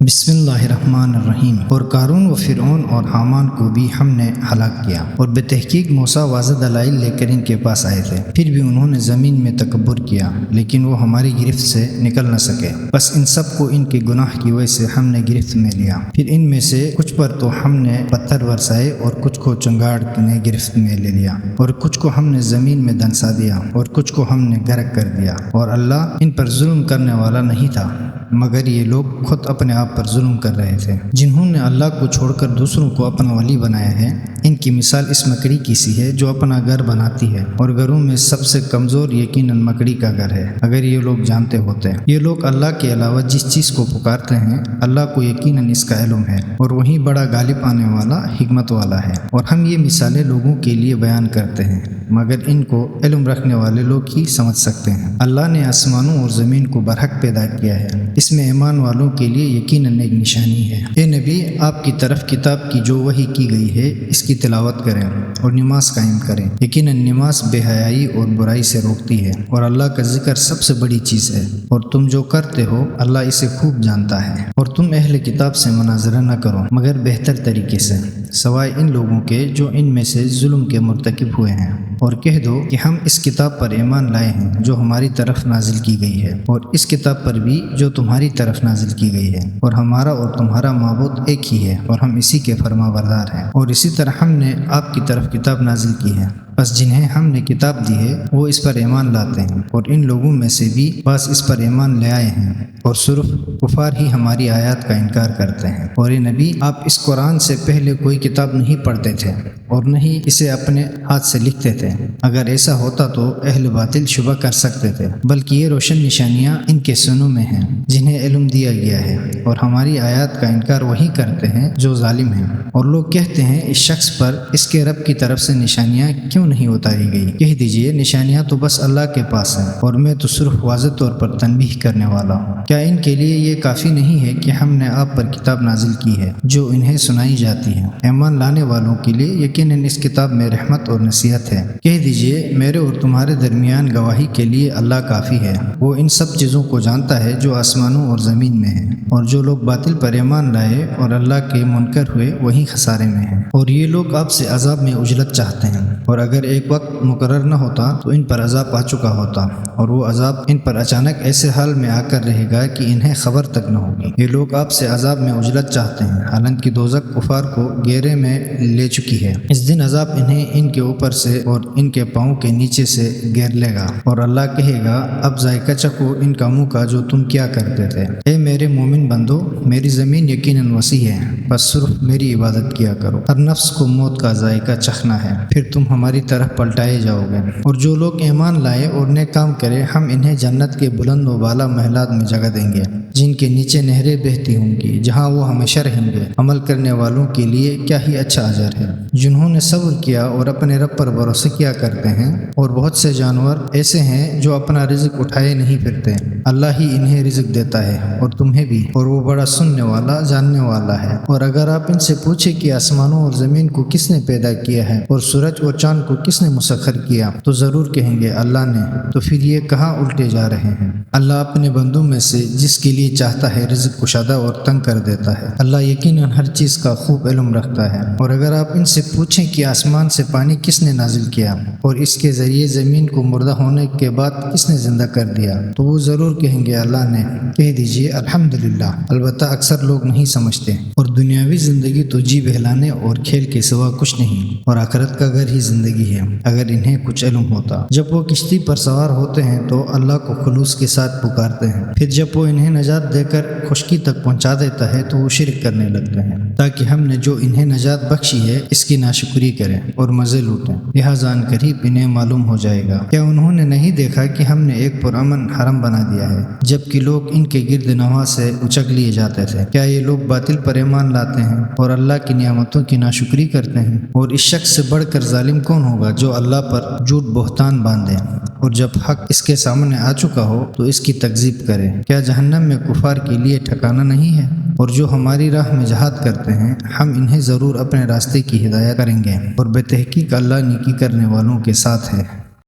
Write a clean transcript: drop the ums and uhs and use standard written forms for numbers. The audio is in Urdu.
بسم اللہ الرحمن الرحیم۔ اور قارون و فرعون اور حامان کو بھی ہم نے ہلاک کیا، اور بے تحقیق موسیٰ واضح دلائل لے کر ان کے پاس آئے تھے، پھر بھی انہوں نے زمین میں تکبر کیا، لیکن وہ ہماری گرفت سے نکل نہ سکے۔ بس ان سب کو ان کے گناہ کی وجہ سے ہم نے گرفت میں لیا۔ پھر ان میں سے کچھ پر تو ہم نے پتھر برسائے، اور کچھ کو چنگاڑ نے گرفت میں لے لیا، اور کچھ کو ہم نے زمین میں دنسا دیا، اور کچھ کو ہم نے غرق کر دیا۔ اور اللہ ان پر ظلم کرنے والا نہیں تھا، مگر یہ لوگ خود اپنے آپ پر ظلم کر رہے تھے۔ جنہوں نے اللہ کو چھوڑ کر دوسروں کو اپنا ولی بنایا ہے، ان کی مثال اس مکڑی کی سی ہے جو اپنا گھر بناتی ہے، اور گھروں میں سب سے کمزور یقیناً مکڑی کا گھر ہے۔ اگر یہ لوگ جانتے ہوتے۔ یہ لوگ اللہ کے علاوہ جس چیز کو پکارتے ہیں، اللہ کو یقیناً اس کا علم ہے، اور وہی بڑا غالب آنے والا حکمت والا ہے۔ اور ہم یہ مثالیں لوگوں کے لیے بیان کرتے ہیں، مگر ان کو علم رکھنے والے لوگ ہی سمجھ سکتے ہیں۔ اللہ نے آسمانوں اور زمین کو برحق پیدا کیا ہے، اس میں ایمان والوں کے لیے یقیناً ایک نشانی ہے۔ اے نبی، آپ کی طرف کتاب کی جو وحی کی گئی ہے اس کی تلاوت کریں اور نماز قائم کریں۔ یقیناً نماز بے حیائی اور برائی سے روکتی ہے، اور اللہ کا ذکر سب سے بڑی چیز ہے، اور تم جو کرتے ہو اللہ اسے خوب جانتا ہے۔ اور تم اہل کتاب سے مناظرہ نہ کرو مگر بہتر طریقے سے، سوائے ان لوگوں کے جو ان میں سے ظلم کے مرتکب ہوئے ہیں، اور کہہ دو کہ ہم اس کتاب پر ایمان لائے ہیں جو ہماری طرف نازل کی گئی ہے، اور اس کتاب پر بھی جو تمہاری طرف نازل کی گئی ہے، اور ہمارا اور تمہارا معبود ایک ہی ہے، اور ہم اسی کے فرما بردار ہیں۔ اور اسی طرح ہم نے آپ کی طرف کتاب نازل کی ہے، بس جنہیں ہم نے کتاب دی ہے وہ اس پر ایمان لاتے ہیں، اور ان لوگوں میں سے بھی بعض اس پر ایمان لے آئے ہیں، اور صرف کفار ہی ہماری آیات کا انکار کرتے ہیں۔ اور اے نبی، آپ اس قرآن سے پہلے کوئی کتاب نہیں پڑھتے تھے، اور نہ ہی اسے اپنے ہاتھ سے لکھتے تھے۔ اگر ایسا ہوتا تو اہل باطل شبہ کر سکتے تھے، بلکہ یہ روشن نشانیاں ان کے سینوں میں ہیں جنہیں علم دیا گیا ہے، اور ہماری آیات کا انکار وہی کرتے ہیں جو ظالم ہیں۔ اور لوگ کہتے ہیں اس شخص پر اس کے رب کی طرف سے نشانیاں کیوں نہیں اتاری گئی؟ کہہ دیجئے نشانیاں تو بس اللہ کے پاس ہیں، اور میں تو صرف واضح طور پر تنبیہ کرنے والا ہوں۔ کیا ان کے لیے یہ کافی نہیں ہے کہ ہم نے آپ پر کتاب نازل کی ہے جو انہیں سنائی جاتی ہے؟ ایمان لانے والوں کے لیے یقیناً اس کتاب میں رحمت اور نصیحت ہے۔ کہہ دیجئے میرے اور تمہارے درمیان گواہی کے لیے اللہ کافی ہے، وہ ان سب چیزوں کو جانتا ہے جو آسمانوں اور زمین میں ہیں۔ اور جو لوگ باطل پر ایمان لائے اور اللہ کے منکر ہوئے وہی خسارے میں ہیں۔ اور یہ لوگ آپ سے عذاب میں اجلت چاہتے ہیں، اور اگر ایک وقت مقرر نہ ہوتا تو ان پر عذاب آ چکا ہوتا، اور وہ عذاب ان پر اچانک ایسے حال میں آ کر رہے گا کہ انہیں خبر تک نہ ہوگی۔ یہ لوگ آپ سے عذاب میں اجلت چاہتے ہیں، حالانکہ دوزخ کفار کو گھیرے میں لے چکی ہے۔ اس دن عذاب انہیں ان کے اوپر سے اور ان کے پاؤں کے نیچے سے گھیر لے گا، اور اللہ کہے گا اب ذائقہ چکھو ان کاموں کا جو تم کیا کرتے تھے۔ اے میرے مومن بندو، میری زمین یقیناً وسیع ہے، بس صرف میری عبادت کیا کرو۔ ہر نفس کو موت کا ذائقہ چکھنا ہے، پھر تم ہماری طرف پلٹائے جاؤ گے۔ اور جو لوگ ایمان لائے اور نیک کام کرے، ہم انہیں جنت کے بلند و بالا محلات میں جگہ دیں گے، جن کے نیچے نہریں بہتی ہوں گی، جہاں وہ ہمیشہ رہیں گے۔ عمل کرنے والوں کے لیے کیا ہی اچھا اجر ہے۔ جنہوں نے صبر کیا اور اپنے رب پر بھروسہ کیا کرتے ہیں، اور بہت سے جانور ایسے ہیں جو اپنا رزق اٹھائے نہیں پھرتے، اللہ ہی انہیں رزق دیتا ہے اور تمہیں بھی، اور وہ بڑا سننے والا جاننے والا ہے۔ اور اگر آپ ان سے پوچھیں کہ آسمانوں اور زمین کو کس نے پیدا کیا ہے، اور سورج اور چاند کو کس نے مسخر کیا، تو ضرور کہیں گے اللہ نے۔ تو پھر یہ کہاں الٹے جا رہے ہیں؟ اللہ اپنے بندوں میں سے جس کے لیے چاہتا ہے رزق کشادہ اور تنگ کر دیتا ہے۔ اللہ یقیناً ہر چیز کا خوب علم رکھتا ہے۔ اور اگر آپ ان سے پوچھیں کہ آسمان سے پانی کس نے نازل کیا، اور اس کے ذریعے زمین کو مردہ ہونے کے بعد کس نے زندہ کر دیا، تو وہ ضرور کہیں گے اللہ نے۔ کہہ دیجئے الحمدللہ، البتہ اکثر لوگ نہیں سمجھتے۔ اور دنیاوی زندگی تو جی بہلانے اور کھیل کے سوا کچھ نہیں، اور آخرت کا گھر ہی زندگی ہے، اگر انہیں کچھ علم ہوتا۔ جب وہ کشتی پر سوار ہوتے ہیں تو اللہ کو خلوص کے ساتھ پکارتے ہیں، پھر جب وہ انہیں نجات دے کر خشکی تک پہنچا دیتا ہے تو وہ شرک کرنے لگتے ہیں، تاکہ ہم نے جو انہیں نجات بخشی ہے اس کی ناشکری کریں اور مزے لوٹیں۔ لہٰذا ان قریب انہیں معلوم ہو جائے گا۔ کیا انہوں نے نہیں دیکھا کہ ہم نے ایک پرامن حرم بنا دیا ہے، جبکہ لوگ ان کے گرد نواح سے اچک لیے جاتے تھے؟ کیا یہ لوگ باطل پر ایمان لاتے ہیں اور اللہ کی نعمتوں کی ناشکری کرتے ہیں؟ اور اس شخص سے بڑھ کر ظالم کون ہوگا جو اللہ پر جھوٹ بہتان باندھے، اور جب حق اس کے سامنے آ چکا ہو تو اس کی تکذیب کرے؟ کیا جہنم میں کفار کے لیے ٹھکانہ نہیں ہے؟ اور جو ہماری راہ میں جہاد کرتے ہیں ہم انہیں ضرور اپنے راستے کی ہدایت کریں گے، اور بے تحقیق اللہ نیکی کرنے والوں کے ساتھ ہے۔